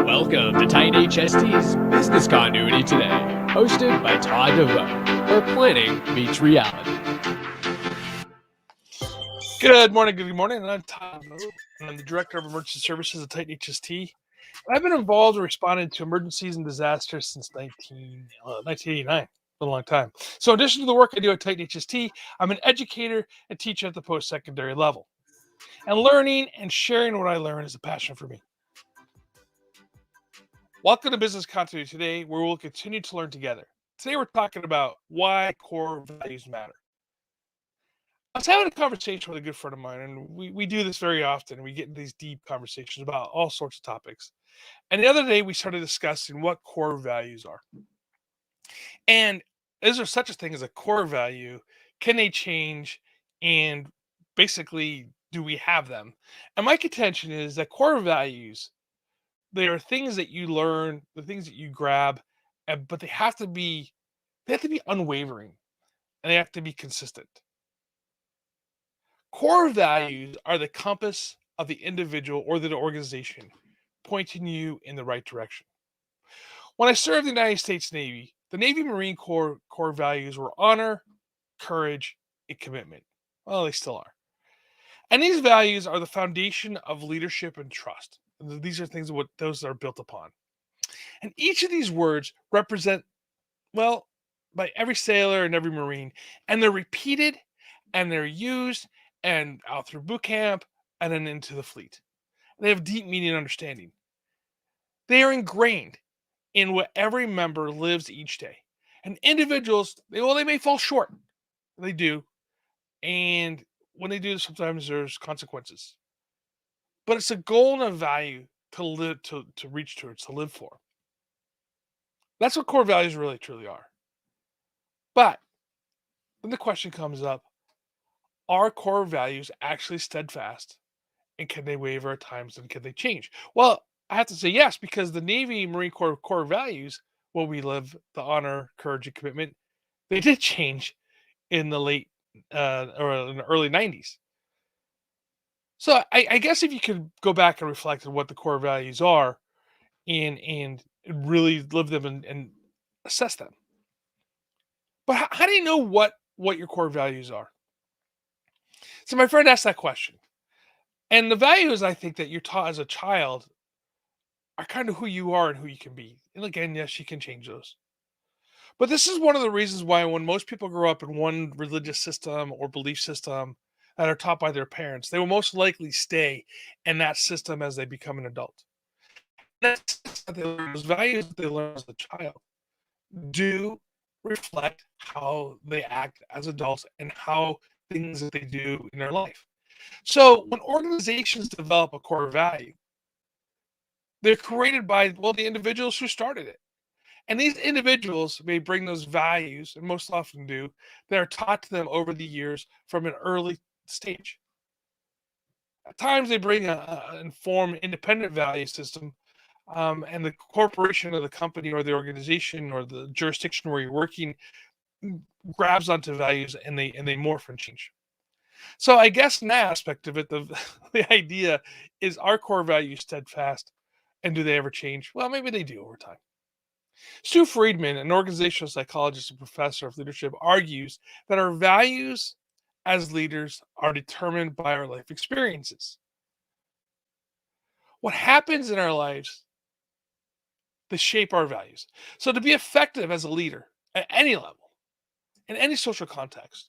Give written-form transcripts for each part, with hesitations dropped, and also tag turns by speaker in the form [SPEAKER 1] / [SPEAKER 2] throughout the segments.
[SPEAKER 1] Welcome to Tight HST's Business Continuity Today, hosted by Todd DeVoe, where planning meets reality.
[SPEAKER 2] Good morning. I'm Todd DeVoe, and I'm the Director of Emergency Services at Tight HST. I've been involved in responding to emergencies and disasters since 1989, a long time. So in addition to the work I do at Tight HST, I'm an educator and teacher at the post-secondary level. And learning and sharing what I learn is a passion for me. Welcome to Business Continuity Today, where we'll continue to learn together. Today we're talking about why core values matter. I was having a conversation with a good friend of mine, and we do this very often. We get into these deep conversations about all sorts of topics. And the other day, we started discussing what core values are. And is there such a thing as a core value? Can they change? And basically, do we have them? And my contention is that core values, they are things that you learn, the things that you grab, but they have to be unwavering, and they have to be consistent. Core values are the compass of the individual or the organization, pointing you in the right direction. When I served in the United States Navy, the Navy Marine Corps core values were honor, courage, and commitment. Well, they still are. And these values are the foundation of leadership and trust. And these are things what those are built upon. And each of these words represent, well, by every sailor and every Marine, and they're repeated and they're used and out through boot camp and then into the fleet. They have deep meaning and understanding. They are ingrained in what every member lives each day. And individuals, they may fall short. They do. And when they do, sometimes there's consequences. But it's a goal and a value to live, to reach towards, to live for. That's what core values really truly are. But then the question comes up, are core values actually steadfast? And can they waver at times, and can they change? Well, I have to say yes, because the Navy Marine Corps core values, where we live, the honor, courage, and commitment, they did change in the late or in the early 90s. So I guess if you could go back and reflect on what the core values are and really live them and assess them. But how do you know what your core values are? So my friend asked that question. And the values I think that you're taught as a child are kind of who you are and who you can be. And again, yes, you can change those. But this is one of the reasons why when most people grow up in one religious system or belief system that are taught by their parents, they will most likely stay in that system as they become an adult. Those values that they learn as a child do reflect how they act as adults and how things that they do in their life. So when organizations develop a core value, they're created by, well, the individuals who started it. And these individuals may bring those values, and most often do, that are taught to them over the years from an early stage. At times, they bring an informed, independent value system, and the corporation or the company or the organization or the jurisdiction where you're working grabs onto values and they morph and change. So I guess in that aspect of it, the idea is, our core values steadfast, and do they ever change? Well, maybe they do over time. Stu Friedman, an organizational psychologist and professor of leadership, argues that our values as leaders are determined by our life experiences. What happens in our lives, they shape our values. So to be effective as a leader at any level, in any social context,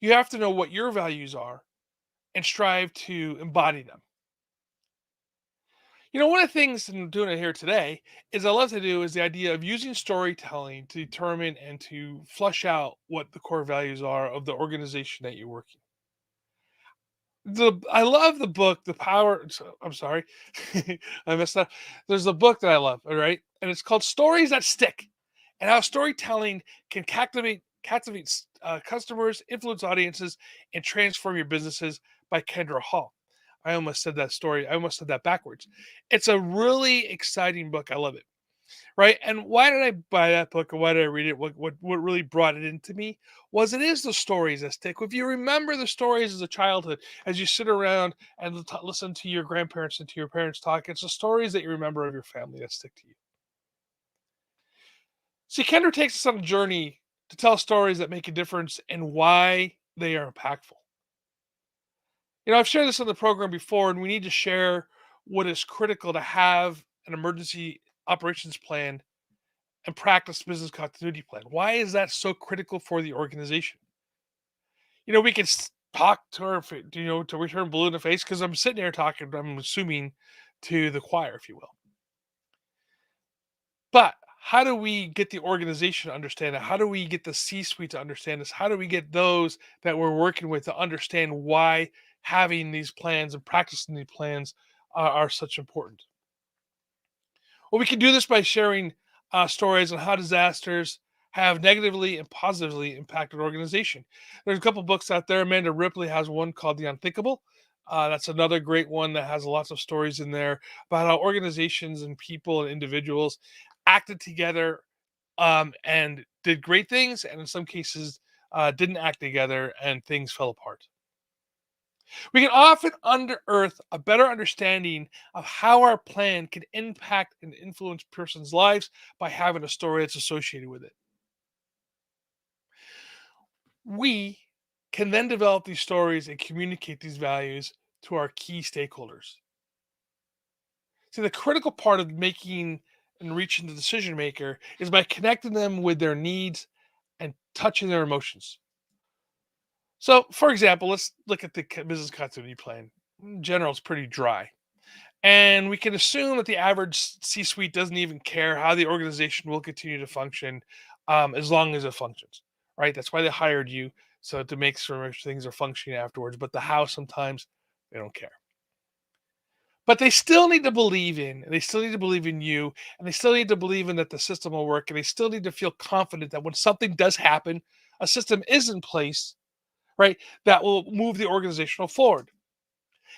[SPEAKER 2] you have to know what your values are and strive to embody them. You know, one of the things I'm doing it here today is I love to do is the idea of using storytelling to determine and to flush out what the core values are of the organization that you're working. I love the book, The Power. I'm sorry, I messed up. There's a book that I love, all right, and it's called Stories That Stick, and how storytelling can captivate customers, influence audiences, and transform your businesses, by Kendra Hall. I almost said that backwards. It's a really exciting book. I love it. right? And why did I buy that book, and why did I read it? What really brought it into me was it is the stories that stick. If you remember the stories as a childhood, as you sit around and listen to your grandparents and to your parents talk, it's the stories that you remember of your family that stick to you. See, Kendra takes us on a journey to tell stories that make a difference and why they are impactful. I've shared this on the program before, and we need to share what is critical to have an emergency operations plan and practice business continuity plan. Why is that so critical for the organization? We can talk to our, to return blue in the face because I'm sitting here talking, I'm assuming, to the choir, if you will. But how do we get the organization to understand it? How do we get the C suite to understand this? How do we get those that we're working with to understand why having these plans and practicing these plans are such important? Well, we can do this by sharing stories on how disasters have negatively and positively impacted organization. There's a couple books out there. Amanda Ripley has one called The Unthinkable. That's another great one that has lots of stories in there about how organizations and people and individuals acted together and did great things, and in some cases didn't act together and things fell apart. We can often unearth a better understanding of how our plan can impact and influence person's lives by having a story that's associated with it. We can then develop these stories and communicate these values to our key stakeholders. See, the critical part of making and reaching the decision maker is by connecting them with their needs and touching their emotions. So, for example, let's look at the business continuity plan. In general, it's pretty dry. And we can assume that the average C suite doesn't even care how the organization will continue to function as long as it functions, right? That's why they hired you. So to make sure things are functioning afterwards. But the how sometimes they don't care. But they still need to believe in, and they still need to believe in you, and they still need to believe in that the system will work, and they still need to feel confident that when something does happen, a system is in place, right? That will move the organizational forward.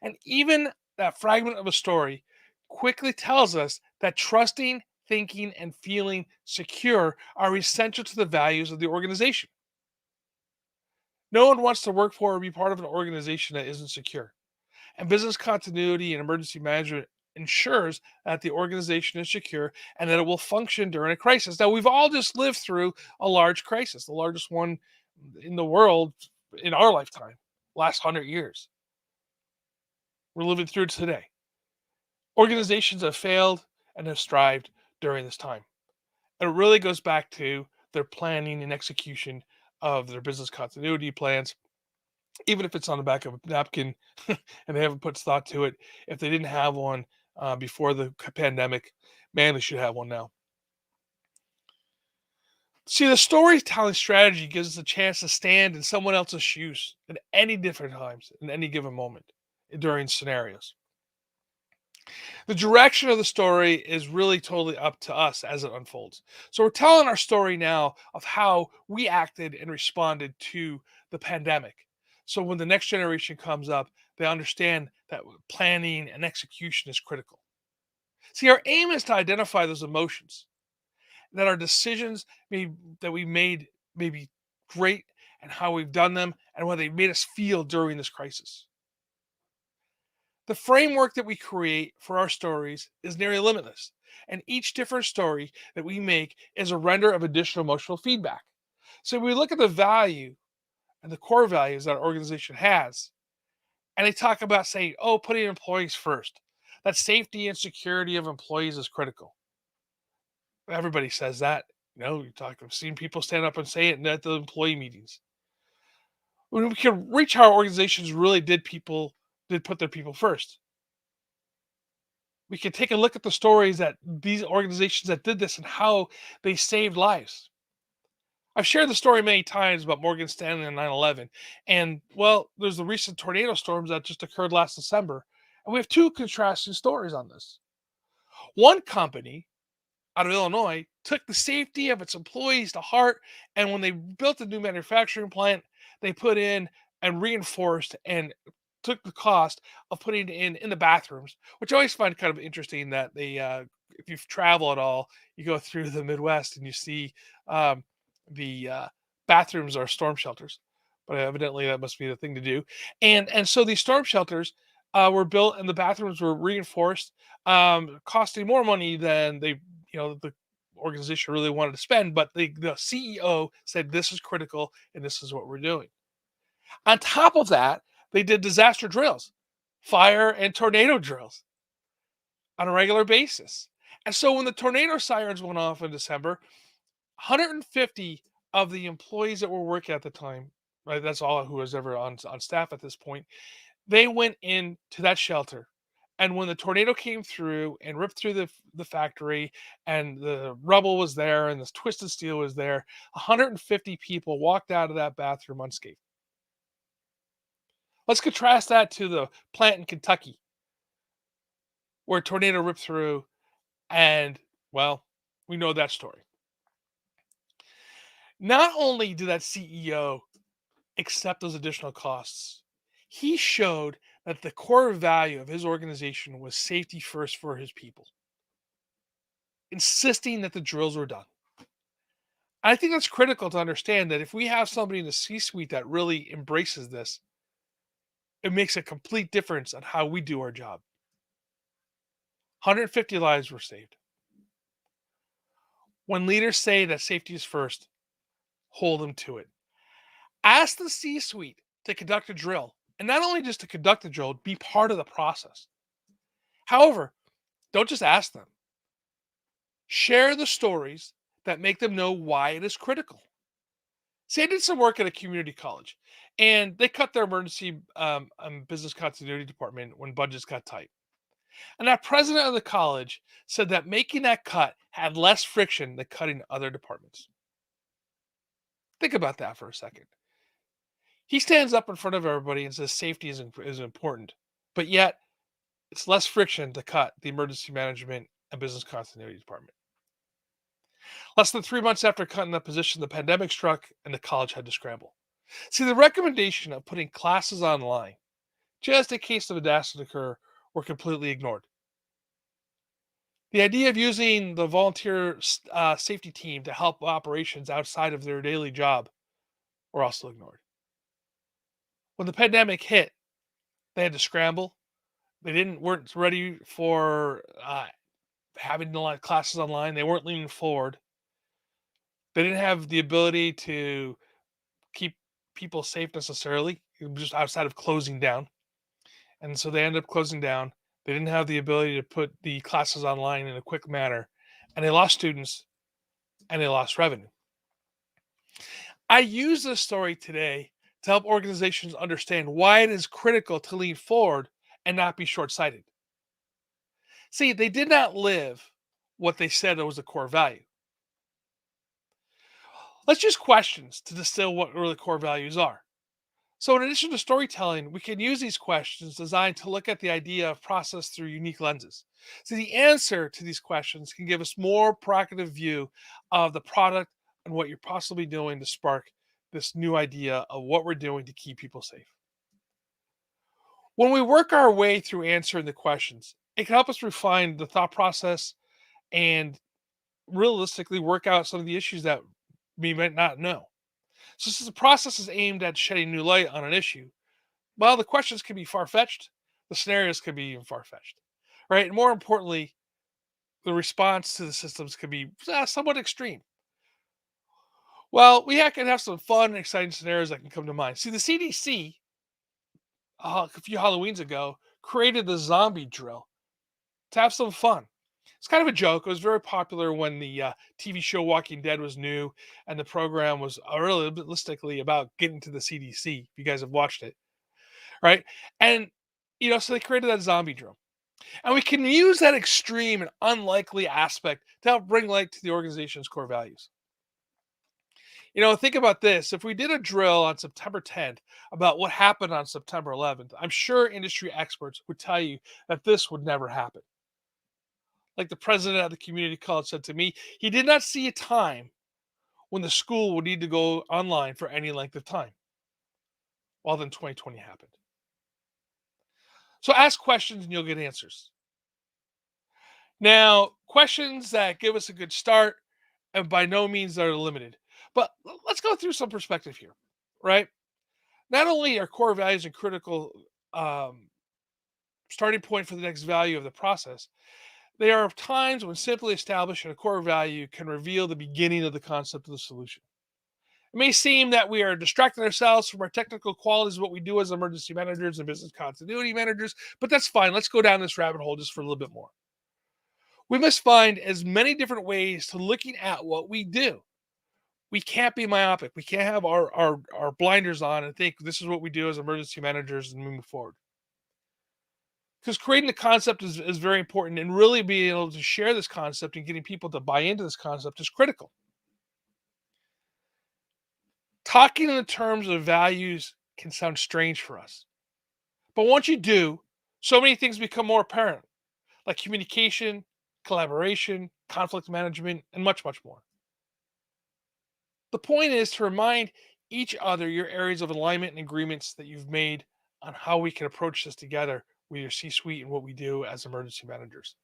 [SPEAKER 2] And even that fragment of a story quickly tells us that trusting, thinking, and feeling secure are essential to the values of the organization. No one wants to work for or be part of an organization that isn't secure. And business continuity and emergency management ensures that the organization is secure and that it will function during a crisis. Now, we've all just lived through a large crisis, the largest one in the world in our lifetime, last 100 years. We're living through it today. Organizations have failed and have strived during this time. And it really goes back to their planning and execution of their business continuity plans, even if it's on the back of a napkin and they haven't put thought to it. If they didn't have one before the pandemic, man, they should have one now. See, the storytelling strategy gives us a chance to stand in someone else's shoes at any different times, in any given moment during scenarios. The direction of the story is really totally up to us as it unfolds. So we're telling our story now of how we acted and responded to the pandemic. So when the next generation comes up, they understand that planning and execution is critical. See, our aim is to identify those emotions, that our decisions that we made may be great and how we've done them and what they made us feel during this crisis. The framework that we create for our stories is nearly limitless, and each different story that we make is a render of additional emotional feedback. So we look at the value and the core values that our organization has, and they talk about saying, oh, putting employees first. That safety and security of employees is critical. Everybody says that. I've seen people stand up and say it at the employee meetings. When we can reach how our organizations really did put their people first, we can take a look at the stories that these organizations that did this and how they saved lives. I've shared the story many times about Morgan Stanley and 9/11. And, well, there's the recent tornado storms that just occurred last December. And we have two contrasting stories on this. One company out of Illinois took the safety of its employees to heart. And when they built a new manufacturing plant, they put in and reinforced and took the cost of putting in the bathrooms, which I always find kind of interesting that they if you've traveled at all, you go through the Midwest and you see the bathrooms are storm shelters, but evidently that must be the thing to do. And so these storm shelters were built, and the bathrooms were reinforced, costing more money than the organization really wanted to spend. But the CEO said this is critical and this is what we're doing. On top of that, they did disaster drills, fire and tornado drills on a regular basis. And so when the tornado sirens went off in December, 150 of the employees that were working at the time, right? That's all who was ever on staff at this point. They went into that shelter. And when the tornado came through and ripped through the factory, and the rubble was there and the twisted steel was there, 150 people walked out of that bathroom unscathed. Let's contrast that to the plant in Kentucky where a tornado ripped through, and, well, we know that story. Not only did that CEO accept those additional costs, he showed that the core value of his organization was safety first for his people, insisting that the drills were done. I think that's critical to understand, that if we have somebody in the C-suite that really embraces this, it makes a complete difference on how we do our job. 150 lives were saved. When leaders say that safety is first, hold them to it. Ask the C-suite to conduct a drill, and not only just to conduct the drill, be part of the process. However, don't just ask them. Share the stories that make them know why it is critical. See, I did some work at a community college, and they cut their emergency business continuity department when budgets got tight. And that president of the college said that making that cut had less friction than cutting other departments. Think about that for a second. He stands up in front of everybody and says safety is important, but yet it's less friction to cut the emergency management and business continuity department. Less than 3 months after cutting that position, the pandemic struck and the college had to scramble. See, the recommendation of putting classes online, just in case of a disaster occur, were completely ignored. The idea of using the volunteer safety team to help operations outside of their daily job were also ignored. When the pandemic hit, they had to scramble. Weren't ready for having a lot of classes online. They weren't leaning forward. They didn't have the ability to keep people safe necessarily, just outside of closing down. And so they ended up closing down. They didn't have the ability to put the classes online in a quick manner, and they lost students and they lost revenue. I use this story today to help organizations understand why it is critical to lean forward and not be short sighted. See, they did not live what they said was a core value. Let's use questions to distill what really core values are. So, in addition to storytelling, we can use these questions designed to look at the idea of process through unique lenses. So, the answer to these questions can give us more proactive view of the product and what you're possibly doing to spark this new idea of what we're doing to keep people safe. When we work our way through answering the questions, it can help us refine the thought process and realistically work out some of the issues that we might not know. So, since the process is aimed at shedding new light on an issue, well, the questions can be far fetched, the scenarios can be even far fetched, right? And more importantly, the response to the systems can be somewhat extreme. Well, can have some fun and exciting scenarios that can come to mind. See, the CDC, a few Halloweens ago, created the zombie drill to have some fun. It's kind of a joke. It was very popular when the TV show Walking Dead was new, and the program was realistically about getting to the CDC. If you guys have watched it, right? And so they created that zombie drill, and we can use that extreme and unlikely aspect to help bring light to the organization's core values. Think about this. If we did a drill on September 10th about what happened on September 11th, I'm sure industry experts would tell you that this would never happen. Like the president of the community college said to me, he did not see a time when the school would need to go online for any length of time. Well, then 2020 happened. So ask questions and you'll get answers. Now, questions that give us a good start and by no means are limited. But let's go through some perspective here, right? Not only are core values a critical um, starting point for the next value of the process, they are times when simply establishing a core value can reveal the beginning of the concept of the solution. It may seem that we are distracting ourselves from our technical qualities of what we do as emergency managers and business continuity managers, but that's fine. Let's go down this rabbit hole just for a little bit more. We must find as many different ways to looking at what we do. We can't be myopic. We can't have our blinders on and think this is what we do as emergency managers and move forward. Because creating the concept is very important, and really being able to share this concept and getting people to buy into this concept is critical. Talking in the terms of values can sound strange for us. But once you do, so many things become more apparent, like communication, collaboration, conflict management, and much, much more. The point is to remind each other your areas of alignment and agreements that you've made on how we can approach this together with your C suite and what we do as emergency managers.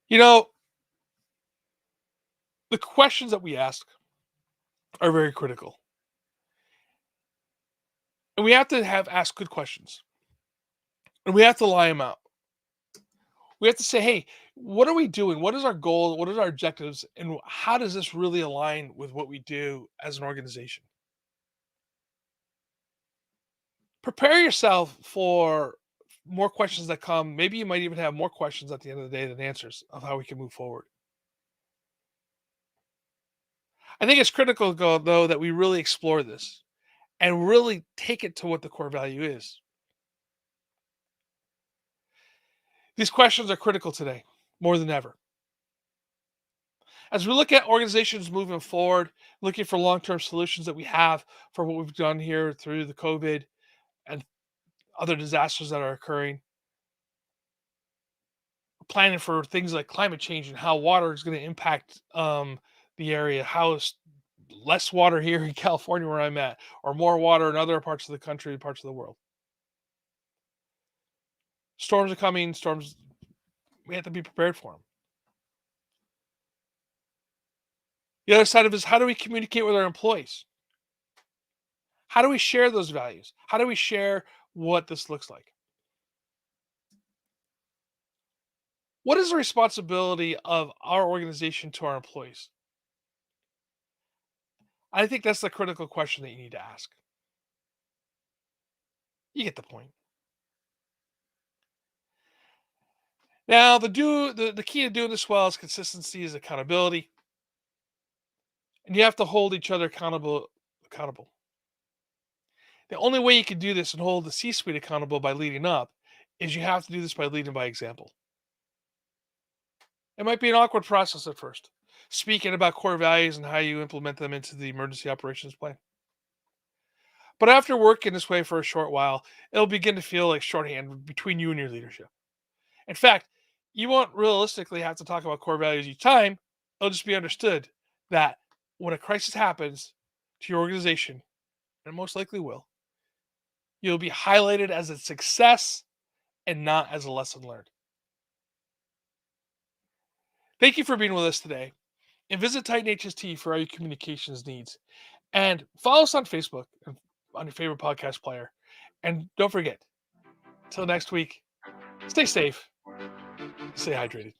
[SPEAKER 2] You know, the questions that we ask are very critical. And we have to have ask good questions. And we have to lie them out. We have to say, hey, what are we doing? What is our goal? What are our objectives? And how does this really align with what we do as an organization? Prepare yourself for more questions that come. Maybe you might even have more questions at the end of the day than answers of how we can move forward. I think it's critical, though, that we really explore this and really take it to what the core value is. These questions are critical today more than ever. As we look at organizations moving forward, looking for long-term solutions that we have for what we've done here through the COVID and other disasters that are occurring, planning for things like climate change and how water is going to impact the area, how less water here in California where I'm at, or more water in other parts of the country, parts of the world. Storms are coming, storms, we have to be prepared for them. The other side of it is how do we communicate with our employees? How do we share those values? How do we share what this looks like? What is the responsibility of our organization to our employees? I think that's the critical question that you need to ask. You get the point. Now, the key to doing this well is consistency, is accountability, and you have to hold each other accountable. The only way you can do this and hold the C-suite accountable by leading up is you have to do this by leading by example. It might be an awkward process at first, speaking about core values and how you implement them into the emergency operations plan. But after working this way for a short while, it'll begin to feel like shorthand between you and your leadership. In fact, you won't realistically have to talk about core values each time. It'll just be understood that when a crisis happens to your organization, and it most likely will, you'll be highlighted as a success and not as a lesson learned. Thank you for being with us today. And visit Titan HST for all your communications needs. And follow us on Facebook and on your favorite podcast player. And don't forget, till next week, stay safe, stay hydrated.